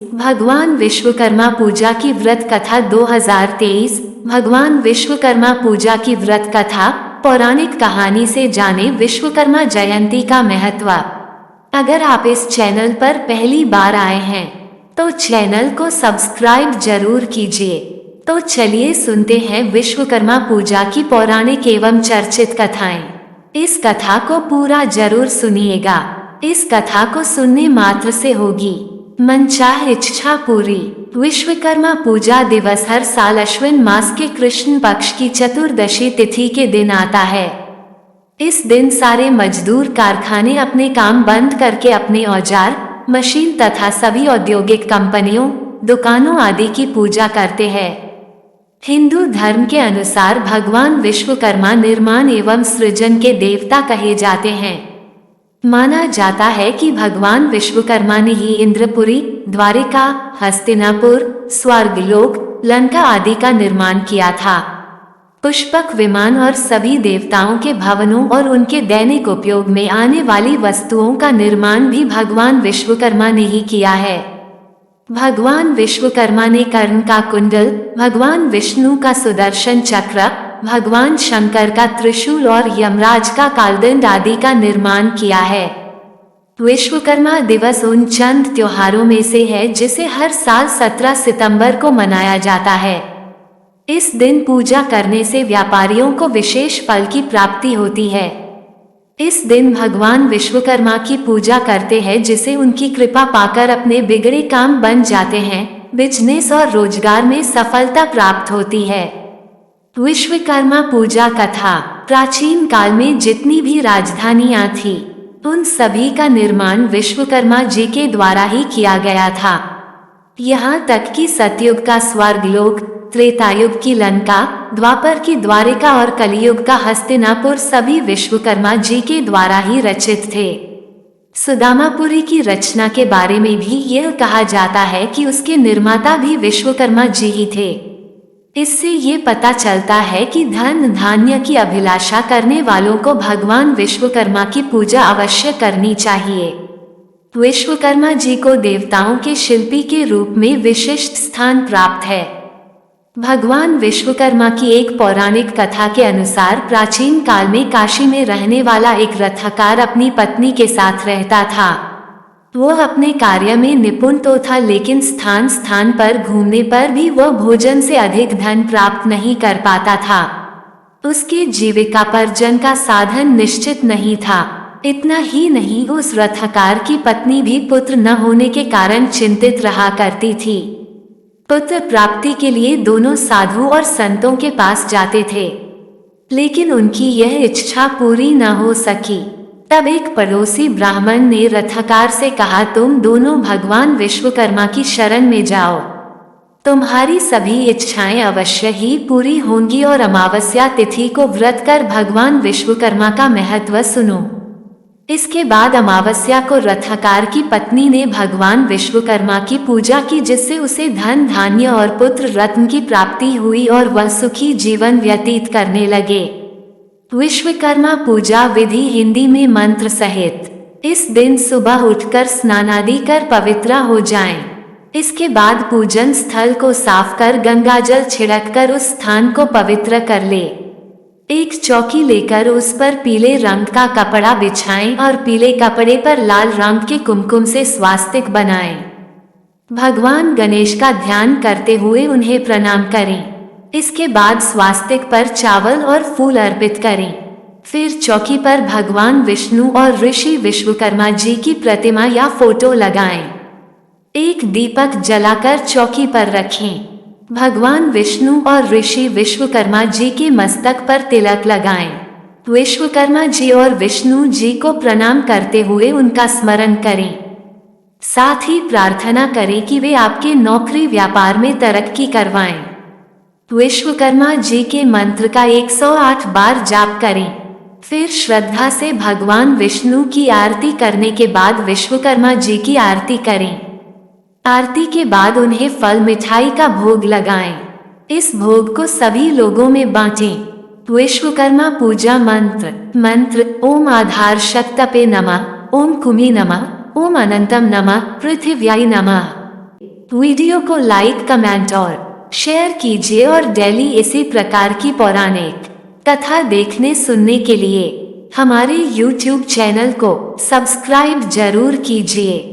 भगवान विश्वकर्मा पूजा की व्रत कथा 2023। भगवान विश्वकर्मा पूजा की व्रत कथा पौराणिक कहानी से जाने विश्वकर्मा जयंती का महत्व। अगर आप इस चैनल पर पहली बार आए हैं तो चैनल को सब्सक्राइब जरूर कीजिए। तो चलिए सुनते हैं विश्वकर्मा पूजा की पौराणिक एवं चर्चित कथाएं। इस कथा को पूरा जरूर सुनिएगा। इस कथा को सुनने मात्र से होगी मनचाह इच्छा पूरी। विश्वकर्मा पूजा दिवस हर साल अश्विन मास के कृष्ण पक्ष की चतुर्दशी तिथि के दिन आता है। इस दिन सारे मजदूर कारखाने अपने काम बंद करके अपने औजार, मशीन तथा सभी औद्योगिक कंपनियों, दुकानों आदि की पूजा करते हैं। हिंदू धर्म के अनुसार भगवान विश्वकर्मा निर्माण एवं सृजन के देवता कहे जाते हैं। माना जाता है कि भगवान विश्वकर्मा ने ही इंद्रपुरी, द्वारिका, हस्तिनापुर, स्वर्गलोक, लंका आदि का निर्माण किया था। पुष्पक विमान और सभी देवताओं के भवनों और उनके दैनिक उपयोग में आने वाली वस्तुओं का निर्माण भी भगवान विश्वकर्मा ने ही किया है। भगवान विश्वकर्मा ने कर्ण का कुंडल, भगवान विष्णु का सुदर्शन चक्र, भगवान शंकर का त्रिशूल और यमराज का कालदंड आदि का निर्माण किया है। विश्वकर्मा दिवस उन चंद त्योहारों में से है जिसे हर साल 17 सितंबर को मनाया जाता है। इस दिन पूजा करने से व्यापारियों को विशेष फल की प्राप्ति होती है। इस दिन भगवान विश्वकर्मा की पूजा करते हैं जिसे उनकी कृपा पाकर अपने बिगड़े काम बन जाते हैं, बिजनेस और रोजगार में सफलता प्राप्त होती है। विश्वकर्मा पूजा कथा। प्राचीन काल में जितनी भी राजधानियां थी उन सभी का निर्माण विश्वकर्मा जी के द्वारा ही किया गया था। यहाँ तक कि सतयुग का स्वर्गलोक, त्रेतायुग की लंका, द्वापर की द्वारिका और कलियुग का हस्तिनापुर सभी विश्वकर्मा जी के द्वारा ही रचित थे। सुदामापुरी की रचना के बारे में भी यह कहा जाता है कि उसके निर्माता भी विश्वकर्मा जी ही थे। इससे ये पता चलता है कि धन धान्य की अभिलाषा करने वालों को भगवान विश्वकर्मा की पूजा अवश्य करनी चाहिए। विश्वकर्मा जी को देवताओं के शिल्पी के रूप में विशिष्ट स्थान प्राप्त है। भगवान विश्वकर्मा की एक पौराणिक कथा के अनुसार प्राचीन काल में काशी में रहने वाला एक रथकार अपनी पत्नी के साथ रहता था। वह अपने कार्य में निपुण तो था, लेकिन स्थान स्थान पर घूमने पर भी वह भोजन से अधिक धन प्राप्त नहीं कर पाता था। उसके जीविकापार्जन का साधन निश्चित नहीं था। इतना ही नहीं, उस रथकार की पत्नी भी पुत्र न होने के कारण चिंतित रहा करती थी। पुत्र प्राप्ति के लिए दोनों साधु और संतों के पास जाते थे, लेकिन उनकी यह इच्छा पूरी न हो सकी। तब एक पड़ोसी ब्राह्मण ने रथकार से कहा, तुम दोनों भगवान विश्वकर्मा की शरण में जाओ, तुम्हारी सभी इच्छाएं अवश्य ही पूरी होंगी और अमावस्या तिथि को व्रत कर भगवान विश्वकर्मा का महत्व सुनो। इसके बाद अमावस्या को रथकार की पत्नी ने भगवान विश्वकर्मा की पूजा की, जिससे उसे धन धान्य और पुत्र रत्न की प्राप्ति हुई और वह सुखी जीवन व्यतीत करने लगे। विश्वकर्मा पूजा विधि हिंदी में मंत्र सहित। इस दिन सुबह उठकर स्नानादि कर पवित्र हो जाएं। इसके बाद पूजन स्थल को साफ कर गंगाजल छिड़ककर उस स्थान को पवित्र कर ले। एक चौकी लेकर उस पर पीले रंग का कपड़ा बिछाएं और पीले कपड़े पर लाल रंग के कुमकुम से स्वास्तिक बनाएं। भगवान गणेश का ध्यान करते हुए उन्हें प्रणाम करें। इसके बाद स्वास्तिक पर चावल और फूल अर्पित करें। फिर चौकी पर भगवान विष्णु और ऋषि विश्वकर्मा जी की प्रतिमा या फोटो लगाएं। एक दीपक जलाकर चौकी पर रखें। भगवान विष्णु और ऋषि विश्वकर्मा जी के मस्तक पर तिलक लगाएं। विश्वकर्मा जी और विष्णु जी को प्रणाम करते हुए उनका स्मरण करें। साथ ही प्रार्थना करें कि वे आपके नौकरी व्यापार में तरक्की करवाएं। विश्वकर्मा जी के मंत्र का 108 बार जाप करें। फिर श्रद्धा से भगवान विष्णु की आरती करने के बाद विश्वकर्मा जी की आरती करें। आरती के बाद उन्हें फल मिठाई का भोग लगाएं। इस भोग को सभी लोगों में बांटें। विश्वकर्मा पूजा मंत्र ओम आधार शक्तपे नमः, ओम कुमी नमः, ओम अनंतम नमः, पृथिव्याय नमः। वीडियो को लाइक, कमेंट और शेयर कीजिए और डेली इसी प्रकार की पौराणिक कथा देखने सुनने के लिए हमारे YouTube चैनल को सब्सक्राइब जरूर कीजिए।